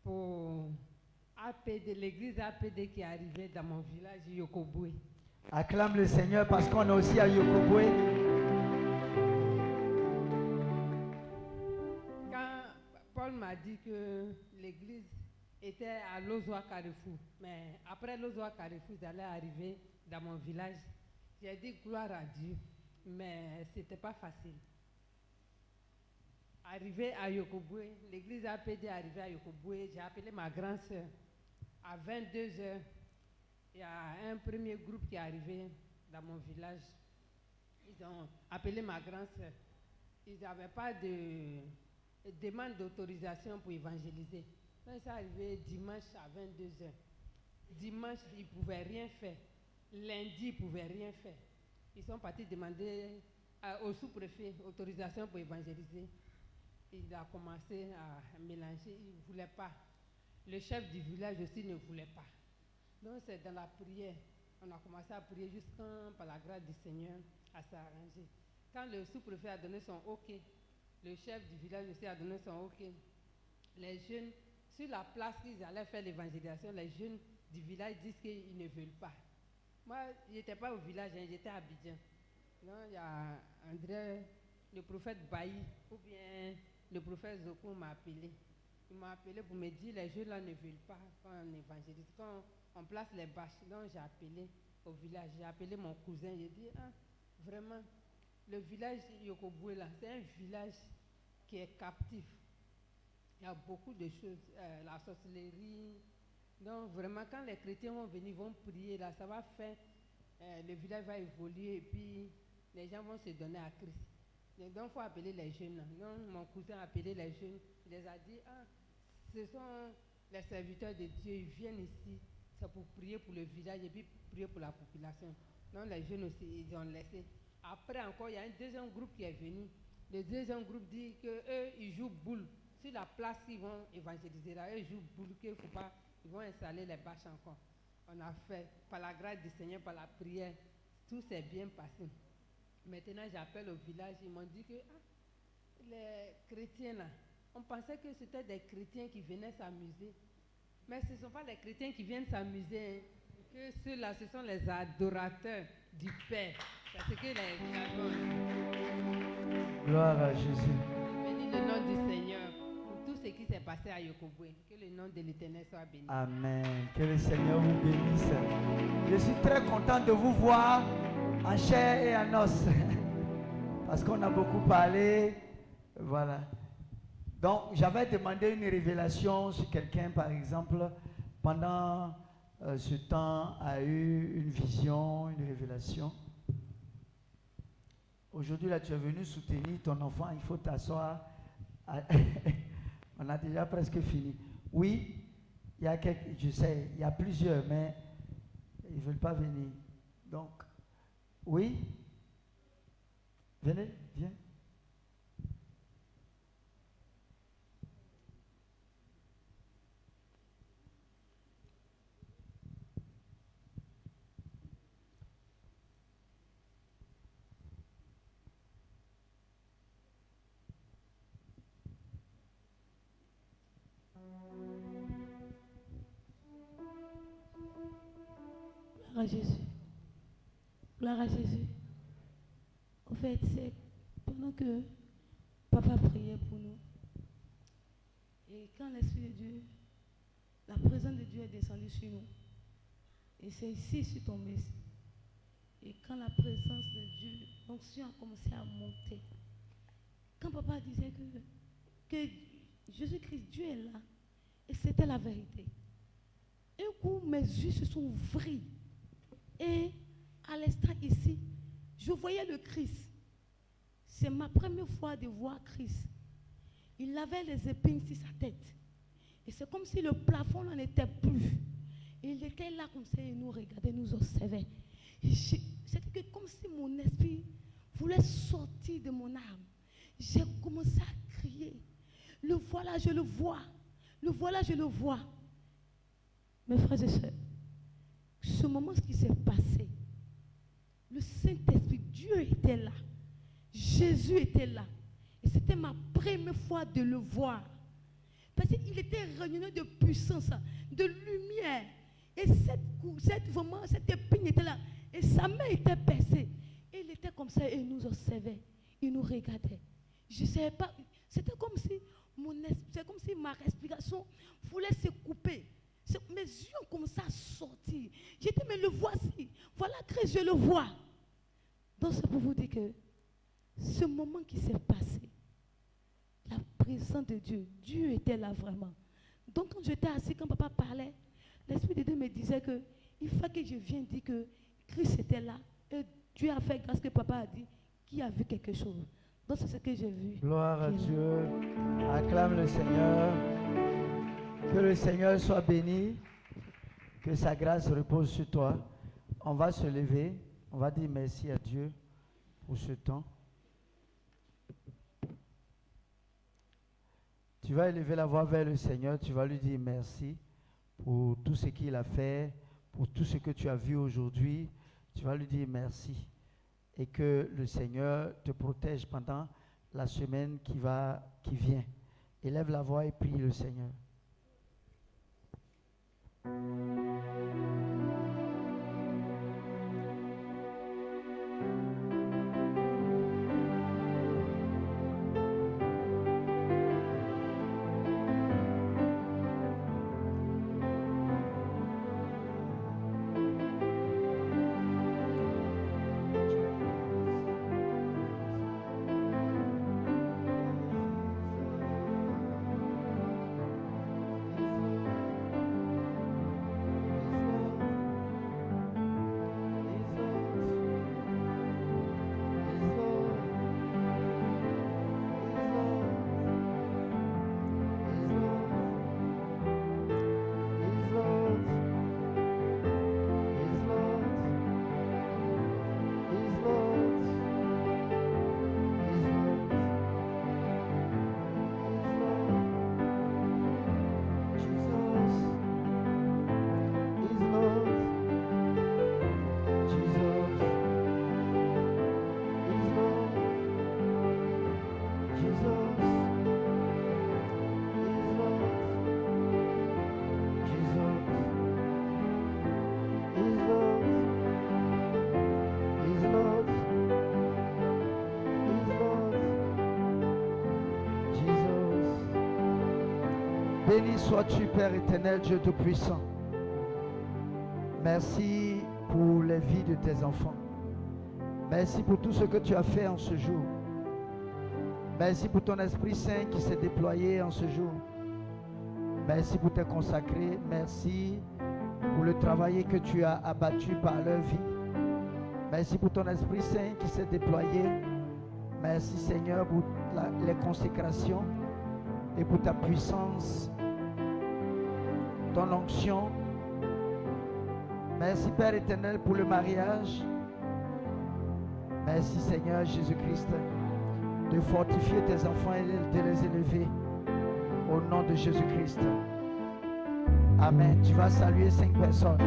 pour APD, l'église APD qui est arrivée dans mon village Yokoboué. Acclame le Seigneur parce qu'on est aussi à Yokoboué. Quand Paul m'a dit que l'église était à Lozoa Carrefour, mais après Lozoa Carrefour, j'allais arriver dans mon village, j'ai dit gloire à Dieu, mais ce n'était pas facile. Arrivé à Yokoboué, l'église APD est arrivée à Yokoboué, j'ai appelé ma grande sœur. À 22h, il y a un premier groupe qui est arrivé dans mon village. Ils ont appelé ma grande sœur. Ils n'avaient pas de demande d'autorisation pour évangéliser. Donc, ils sont arrivés dimanche à 22h. Dimanche, ils ne pouvaient rien faire. Lundi, ils ne pouvaient rien faire. Ils sont partis demander au sous-préfet autorisation pour évangéliser. Il a commencé à mélanger, il ne voulait pas. Le chef du village aussi ne voulait pas. Donc c'est dans la prière. On a commencé à prier jusqu'à, par la grâce du Seigneur, à s'arranger. Quand le sous-préfet a donné son OK, le chef du village aussi a donné son OK. Les jeunes, sur la place qu'ils allaient faire l'évangélisation, les jeunes du village disent qu'ils ne veulent pas. Moi, je n'étais pas au village, j'étais à Abidjan. Donc il y a André, le prophète Bailly, ou bien le prophète Zoko m'a appelé. Il m'a appelé pour me dire les jeunes là ne veulent pas quand on évangélise, quand on place les bâches. Donc j'ai appelé au village, j'ai appelé mon cousin, j'ai dit vraiment, le village Yokoboué là, c'est un village qui est captif. Il y a beaucoup de choses, la sorcellerie, Donc vraiment, quand les chrétiens vont venir, vont prier, là, ça va faire, le village va évoluer et puis les gens vont se donner à Christ. Donc il faut appeler les jeunes. Donc mon cousin a appelé les jeunes, il les a dit, ah, ce sont les serviteurs de Dieu, ils viennent ici, c'est pour prier pour le village et puis prier pour la population. Donc les jeunes aussi, ils ont laissé. Après encore, il y a un deuxième groupe qui est venu. Le deuxième groupe dit qu'eux, ils jouent boule. Sur la place qu'ils vont évangéliser, là, eux, ils jouent boule, qu'il faut pas, ils vont installer les bâches encore. On a fait, par la grâce du Seigneur, par la prière, tout s'est bien passé. Maintenant, j'appelle au village, ils m'ont dit que les chrétiens là, on pensait que c'était des chrétiens qui venaient s'amuser. Mais ce ne sont pas les chrétiens qui viennent s'amuser, hein. Que ceux-là, ce sont les adorateurs du Père. C'est ce que les dragons. Gloire à Jésus. Bénis le nom du Seigneur pour tout ce qui s'est passé à Yokobwe. Que le nom de l'Éternel soit béni. Amen. Que le Seigneur vous bénisse. Je suis très content de vous voir en chair et en os. Parce qu'on a beaucoup parlé. Voilà. Donc, j'avais demandé une révélation sur quelqu'un, par exemple, pendant ce temps, a eu une vision, une révélation. Aujourd'hui, là, tu es venu soutenir ton enfant, il faut t'asseoir. On a déjà presque fini. Oui, il y a quelques, je sais, il y a plusieurs, mais ils ne veulent pas venir. Donc, oui, venez, viens. Gloire à Jésus. Gloire à Jésus. En fait, c'est pendant que papa priait pour nous, et quand l'Esprit de Dieu, la présence de Dieu est descendue sur nous, et c'est ici, sur ton messie. Et quand la présence de Dieu, l'onction a commencé à monter, quand papa disait que Jésus-Christ, Dieu est là, et c'était la vérité. Un coup, mes yeux se sont ouverts. Et à l'instant ici, je voyais le Christ. C'est ma première fois de voir Christ. Il avait les épines sur sa tête. Et c'est comme si le plafond n'en était plus. Il était là comme ça, il nous regardait, nous observait. C'était comme si mon esprit voulait sortir de mon âme. J'ai commencé à crier. Le voilà, je le vois. Le voilà, je le vois. Mes frères et sœurs, ce moment, ce qui s'est passé, le Saint-Esprit, Dieu était là. Jésus était là. Et c'était ma première fois de le voir. Parce qu'il était rayonné de puissance, de lumière. Et cette épine était là. Et sa main était percée. Et il était comme ça et il nous observait. Il nous regardait. Je ne savais pas. C'était comme si ma respiration voulait se couper. Mes yeux ont commencé à sortir. J'ai dit, mais le voici. Voilà Christ, je le vois. Donc c'est pour vous dire que ce moment qui s'est passé, la présence de Dieu, Dieu était là vraiment. Donc quand j'étais assis, quand papa parlait, l'Esprit de Dieu me disait que il faut que je vienne dire que Christ était là. Et Dieu a fait grâce que papa a dit qu'il a vu quelque chose. Donc c'est ce que j'ai vu. Gloire à Dieu. Acclame le Seigneur. Que le Seigneur soit béni. Que sa grâce repose sur toi. On va se lever. On va dire merci à Dieu pour ce temps. Tu vas élever la voix vers le Seigneur. Tu vas lui dire merci pour tout ce qu'il a fait, pour tout ce que tu as vu aujourd'hui. Tu vas lui dire merci. Et que le Seigneur te protège pendant la semaine qui vient. Élève la voix et prie le Seigneur. Béni sois-tu, Père éternel, Dieu Tout-Puissant. Merci pour les vies de tes enfants. Merci pour tout ce que tu as fait en ce jour. Merci pour ton Esprit Saint qui s'est déployé en ce jour. Merci pour tes consacrés. Merci pour le travail que tu as abattu par leur vie. Merci pour ton Esprit Saint qui s'est déployé. Merci Seigneur pour les consécrations et pour ta puissance, ton onction. Merci Père éternel pour le mariage. Merci Seigneur Jésus-Christ de fortifier tes enfants et de les élever au nom de Jésus-Christ. Amen. Tu vas saluer 5 personnes.